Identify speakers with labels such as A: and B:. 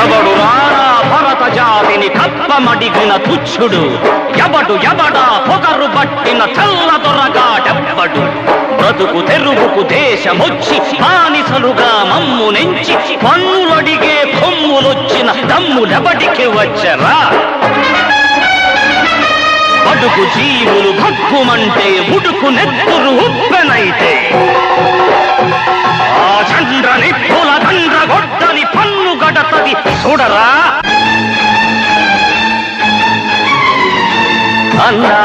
A: ఎవడు రారా భరత జాతిని కప్పమడిగిన తుచ్చుడు, ఎవడా పొగరు పట్టిన చల్ల దొరగాడెవ్వడు. బ్రతుకు తెరుగుకు దేశమొచ్చి బానిసలుగా మమ్ము నెంచి పన్నులడిగే కొమ్ములొచ్చిన దమ్ములెవడికి వచ్చరా? అడుగు జీవులు భగ్గుమంటే ఉడుకు నెత్తురు ఉప్పెనైతే ఆ చండ్ర నిప్పుల దండ్ర గొడ్డలి పన్ను గడతది చూడరా. అన్నా